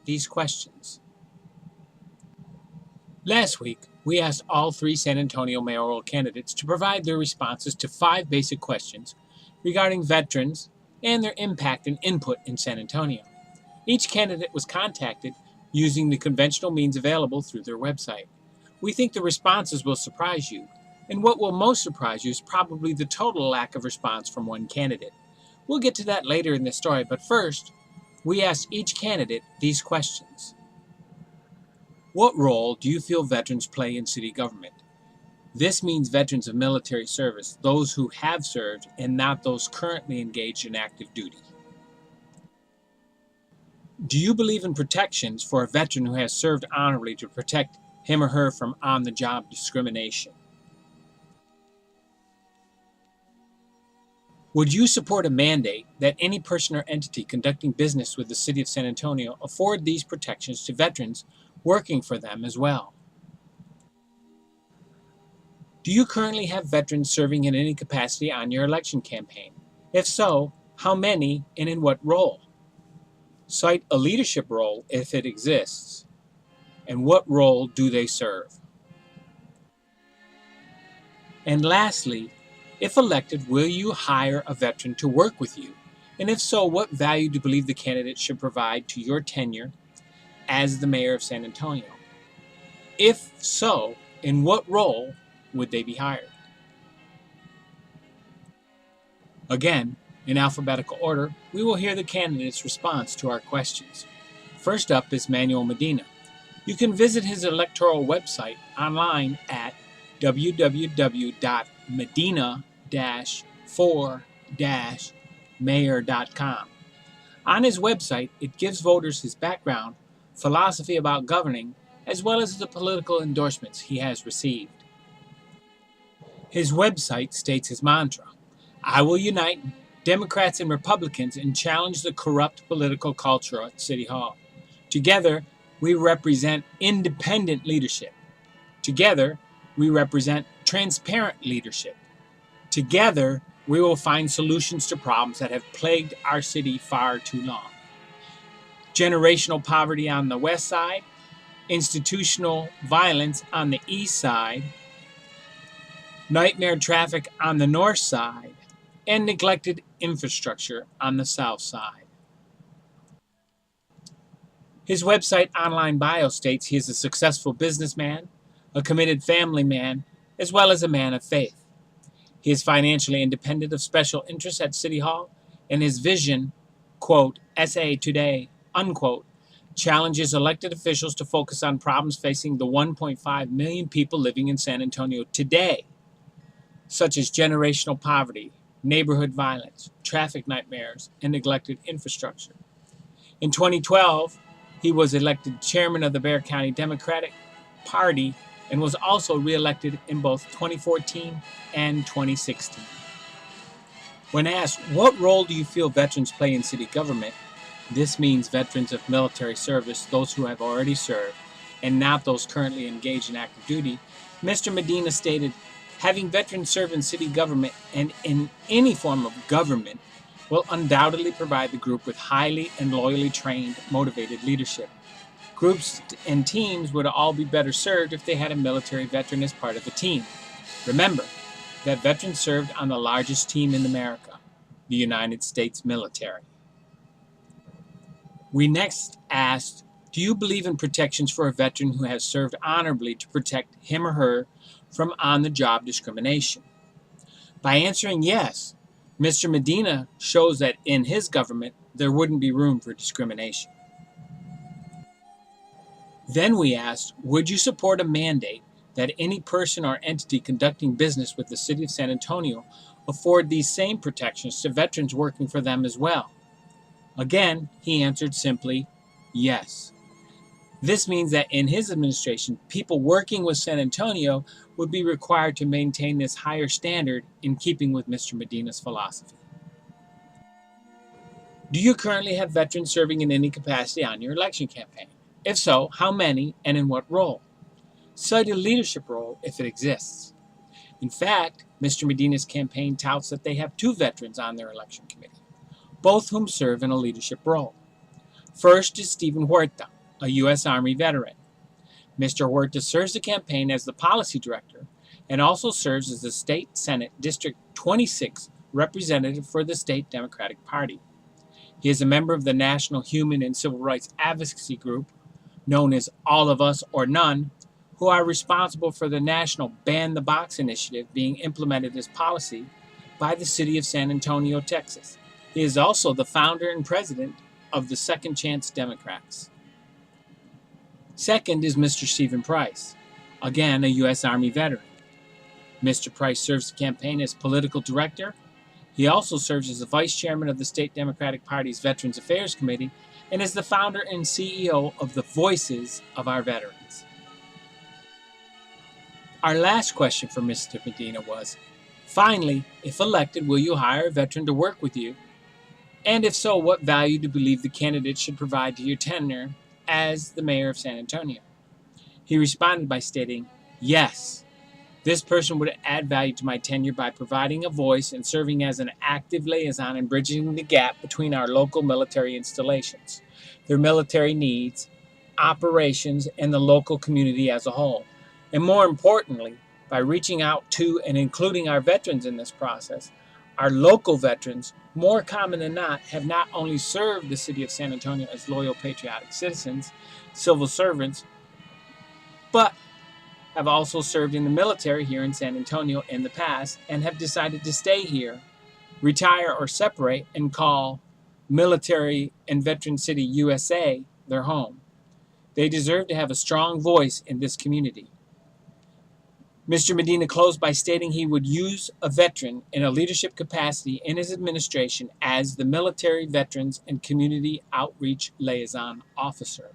these questions. Last week, we asked all 3 San Antonio mayoral candidates to provide their responses to 5 basic questions regarding veterans and their impact and input in San Antonio. Each candidate was contacted using the conventional means available through their website. We think the responses will surprise you, and what will most surprise you is probably the total lack of response from one candidate. We'll get to that later in the story, but first, we asked each candidate these questions. What role do you feel veterans play in city government? This means veterans of military service, those who have served and not those currently engaged in active duty. Do you believe in protections for a veteran who has served honorably to protect him or her from on-the-job discrimination? Would you support a mandate that any person or entity conducting business with the City of San Antonio afford these protections to veterans working for them as well? Do you currently have veterans serving in any capacity on your election campaign? If so, how many and in what role? Cite a leadership role if it exists, and what role do they serve? And lastly, if elected, will you hire a veteran to work with you? And if so, what value do you believe the candidate should provide to your tenure as the mayor of San Antonio? If so, in what role would they be hired? Again, in alphabetical order, we will hear the candidate's response to our questions. First up is Manuel Medina. You can visit his electoral website online at www.medina-for-mayor.com. On his website, it gives voters his background, philosophy about governing, as well as the political endorsements he has received. His website states his mantra, "I will unite Democrats and Republicans and challenge the corrupt political culture at City Hall. Together, we represent independent leadership. Together, we represent transparent leadership. Together, we will find solutions to problems that have plagued our city far too long. Generational poverty on the west side, institutional violence on the east side, nightmare traffic on the north side, and neglected infrastructure on the south side." His website online bio states he is a successful businessman, a committed family man, as well as a man of faith. He is financially independent of special interests at City Hall, and his vision, quote, "SA today," unquote, challenges elected officials to focus on problems facing the 1.5 million people living in San Antonio today, such as generational poverty, neighborhood violence, traffic nightmares, and neglected infrastructure. In 2012, he was elected chairman of the Bexar County Democratic Party and was also reelected in both 2014 and 2016. When asked, what role do you feel veterans play in city government? This means veterans of military service, those who have already served, and not those currently engaged in active duty. Mr. Medina stated, "Having veterans serve in city government and in any form of government will undoubtedly provide the group with highly and loyally trained, motivated leadership. Groups and teams would all be better served if they had a military veteran as part of the team. Remember that veterans served on the largest team in America, the United States military." We next asked, do you believe in protections for a veteran who has served honorably to protect him or her from on-the-job discrimination? By answering yes, Mr. Medina shows that in his government, there wouldn't be room for discrimination. Then we asked, would you support a mandate that any person or entity conducting business with the City of San Antonio afford these same protections to veterans working for them as well? Again, he answered simply, yes. This means that in his administration, people working with San Antonio would be required to maintain this higher standard in keeping with Mr. Medina's philosophy. Do you currently have veterans serving in any capacity on your election campaign? If so, how many and in what role? Cite a leadership role if it exists. In fact, Mr. Medina's campaign touts that they have 2 veterans on their election committee, both whom serve in a leadership role. First is Stephen Huerta, a U.S. Army veteran. Mr. Huerta serves the campaign as the policy director and also serves as the State Senate District 26 representative for the State Democratic Party. He is a member of the National Human and Civil Rights Advocacy Group, known as All of Us or None, who are responsible for the national Ban the Box initiative being implemented as policy by the city of San Antonio, Texas. He is also the founder and president of the Second Chance Democrats. Second is Mr. Stephen Price, again a U.S. Army veteran. Mr. Price serves the campaign as political director. He also serves as the vice chairman of the State Democratic Party's Veterans Affairs Committee and is the founder and CEO of the Voices of Our Veterans. Our last question for Mr. Medina was, finally, if elected, will you hire a veteran to work with you? And if so, what value do you believe the candidate should provide to your tenure as the mayor of San Antonio? He responded by stating, yes, this person would add value to my tenure by providing a voice and serving as an active liaison and bridging the gap between our local military installations, their military needs, operations, and the local community as a whole. And more importantly, by reaching out to and including our veterans in this process, our local veterans, more common than not, have not only served the city of San Antonio as loyal patriotic citizens, civil servants, but have also served in the military here in San Antonio in the past and have decided to stay here, retire or separate, and call Military and Veteran City USA their home. They deserve to have a strong voice in this community. Mr. Medina closed by stating he would use a veteran in a leadership capacity in his administration as the Military, Veterans, and Community Outreach Liaison Officer.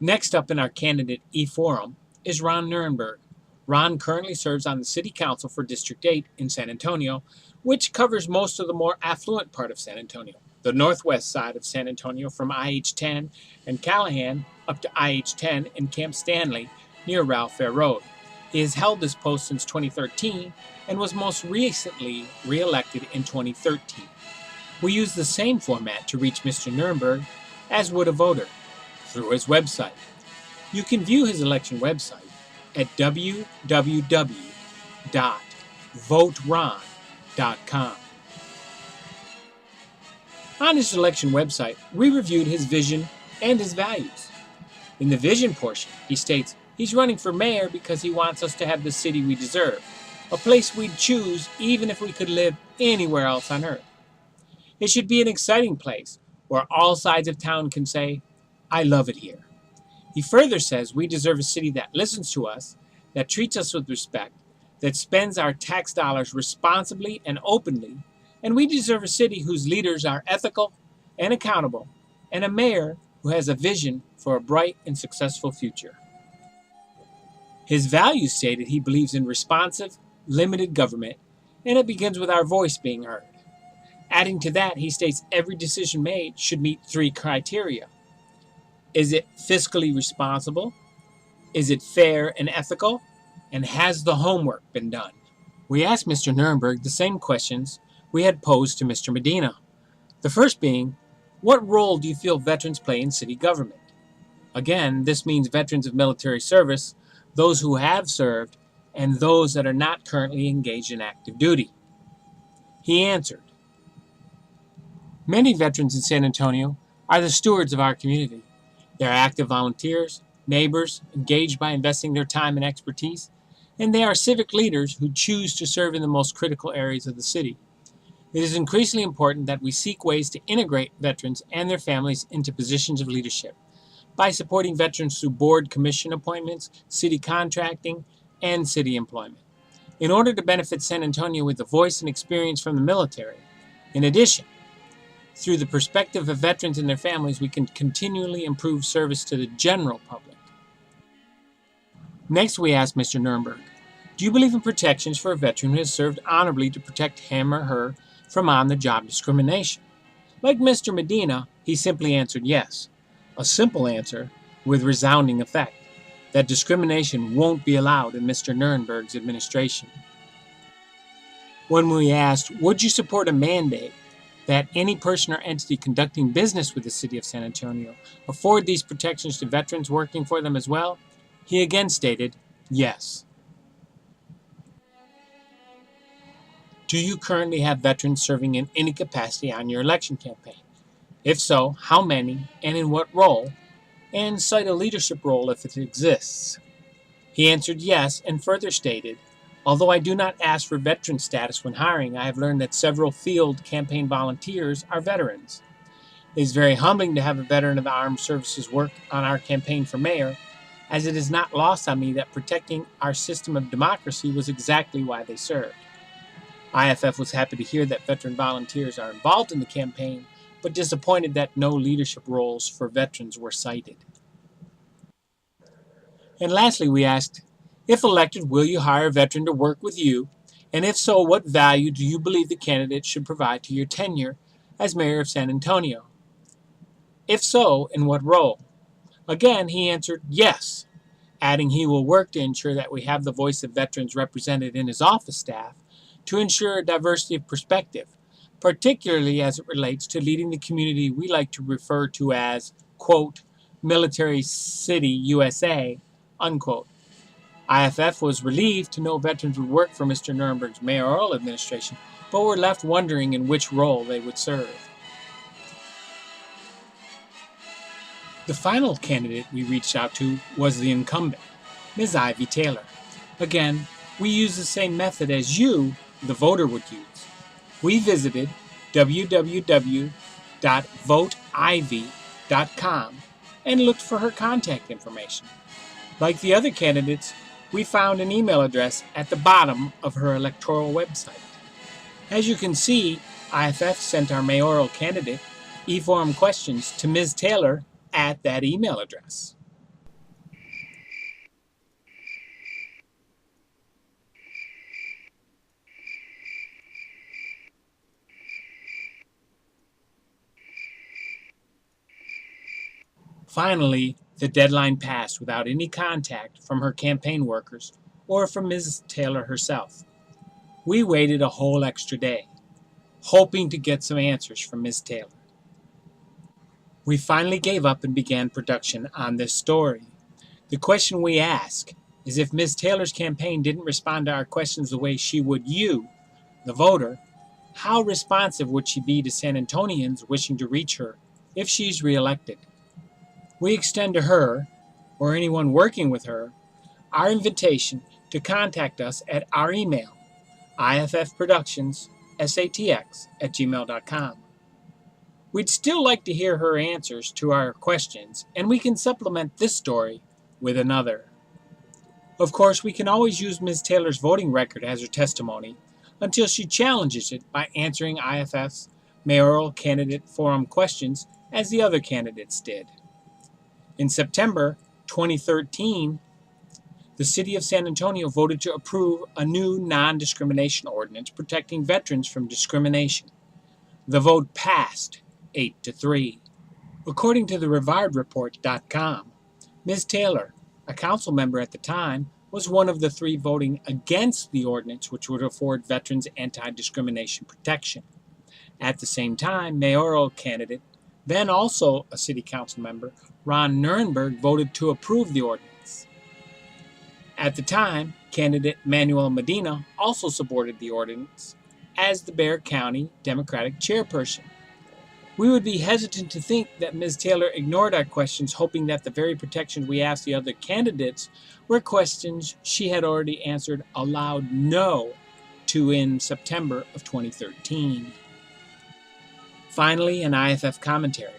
Next up in our candidate e-forum is Ron Nirenberg. Ron currently serves on the City Council for District 8 in San Antonio, which covers most of the more affluent part of San Antonio, the northwest side of San Antonio from IH-10 and Callahan up to IH-10 and Camp Stanley near Ralph Fair Road. He has held this post since 2013 and was most recently re-elected in 2013. We use the same format to reach Mr. Nirenberg as would a voter, through his website. You can view his election website at www.voteron.com. On his election website, we reviewed his vision and his values. In the vision portion, he states he's running for mayor because he wants us to have the city we deserve, a place we'd choose even if we could live anywhere else on earth. It should be an exciting place where all sides of town can say, I love it here. He further says we deserve a city that listens to us, that treats us with respect, that spends our tax dollars responsibly and openly, and we deserve a city whose leaders are ethical and accountable, and a mayor who has a vision for a bright and successful future. His values stated he believes in responsive, limited government, and it begins with our voice being heard. Adding to that, he states every decision made should meet 3 criteria. Is it fiscally responsible? Is it fair and ethical? And has the homework been done? We asked Mr. Nirenberg the same questions we had posed to Mr. Medina. The first being, what role do you feel veterans play in city government? Again, this means veterans of military service, those who have served, and those that are not currently engaged in active duty. He answered, many veterans in San Antonio are the stewards of our community. They're active volunteers, neighbors, engaged by investing their time and expertise, and they are civic leaders who choose to serve in the most critical areas of the city. It is increasingly important that we seek ways to integrate veterans and their families into positions of leadership by supporting veterans through board commission appointments, city contracting, and city employment, in order to benefit San Antonio with the voice and experience from the military. In addition, through the perspective of veterans and their families, we can continually improve service to the general public. Next, we asked Mr. Nirenberg, do you believe in protections for a veteran who has served honorably to protect him or her from on-the-job discrimination? Like Mr. Medina, he simply answered yes, a simple answer with resounding effect, that discrimination won't be allowed in Mr. Nirenberg's administration. When we asked, would you support a mandate that any person or entity conducting business with the City of San Antonio afford these protections to veterans working for them as well, he again stated, yes. Do you currently have veterans serving in any capacity on your election campaign? If so, how many and in what role? And cite a leadership role if it exists. He answered yes and further stated, although I do not ask for veteran status when hiring, I have learned that several field campaign volunteers are veterans. It is very humbling to have a veteran of the armed services work on our campaign for mayor, as it is not lost on me that protecting our system of democracy was exactly why they served. IFF was happy to hear that veteran volunteers are involved in the campaign, but disappointed that no leadership roles for veterans were cited. And lastly, we asked, if elected, will you hire a veteran to work with you? And if so, what value do you believe the candidate should provide to your tenure as mayor of San Antonio? If so, in what role? Again, he answered yes, adding he will work to ensure that we have the voice of veterans represented in his office staff to ensure a diversity of perspective, particularly as it relates to leading the community we like to refer to as, quote, Military City USA, unquote. IFF was relieved to know veterans would work for Mr. Nuremberg's mayoral administration, but were left wondering in which role they would serve. The final candidate we reached out to was the incumbent, Ms. Ivy Taylor. Again, we use the same method as you, the voter, would use. We visited www.voteivy.com and looked for her contact information. Like the other candidates, we found an email address at the bottom of her electoral website. As you can see, IFF sent our mayoral candidate e-form questions to Ms. Taylor at that email address. Finally, the deadline passed without any contact from her campaign workers or from Ms. Taylor herself. We waited a whole extra day, hoping to get some answers from Ms. Taylor. We finally gave up and began production on this story. The question we ask is, if Ms. Taylor's campaign didn't respond to our questions the way she would you, the voter, how responsive would she be to San Antonians wishing to reach her if she's reelected? We extend to her, or anyone working with her, our invitation to contact us at our email, iffproductionsSATX@gmail.com. We'd still like to hear her answers to our questions, and we can supplement this story with another. Of course, we can always use Ms. Taylor's voting record as her testimony until she challenges it by answering IFF's mayoral candidate forum questions as the other candidates did. In September 2013, the City of San Antonio voted to approve a new non-discrimination ordinance protecting veterans from discrimination. The vote passed 8-3. According to the RevardReport.com, Ms. Taylor, a council member at the time, was one of the three voting against the ordinance which would afford veterans anti-discrimination protection. At the same time, mayoral candidate, then also a city council member, Ron Nuremberg, voted to approve the ordinance. At the time, candidate Manuel Medina also supported the ordinance as the Bexar County Democratic chairperson. We would be hesitant to think that Ms. Taylor ignored our questions, hoping that the very protections we asked the other candidates were questions she had already answered a loud no to in September of 2013. Finally, an IFF commentary.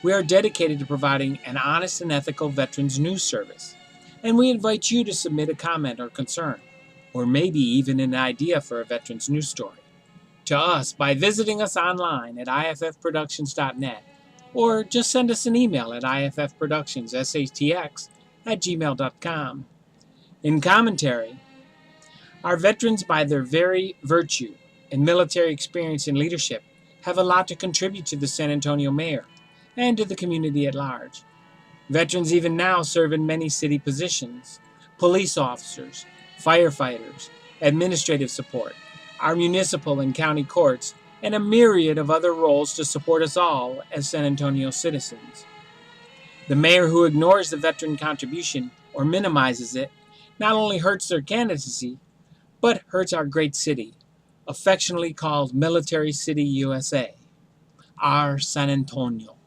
We are dedicated to providing an honest and ethical veterans news service, and we invite you to submit a comment or concern, or maybe even an idea for a veterans news story, to us by visiting us online at iffproductions.net, or just send us an email at iffproductionsSATX@gmail.com. In commentary, our veterans, by their very virtue and military experience and leadership, have a lot to contribute to the San Antonio mayor and to the community at large. Veterans even now serve in many city positions: police officers, firefighters, administrative support, our municipal and county courts, and a myriad of other roles to support us all as San Antonio citizens. The mayor who ignores the veteran contribution or minimizes it not only hurts their candidacy, but hurts our great city, affectionately called Military City USA, our San Antonio.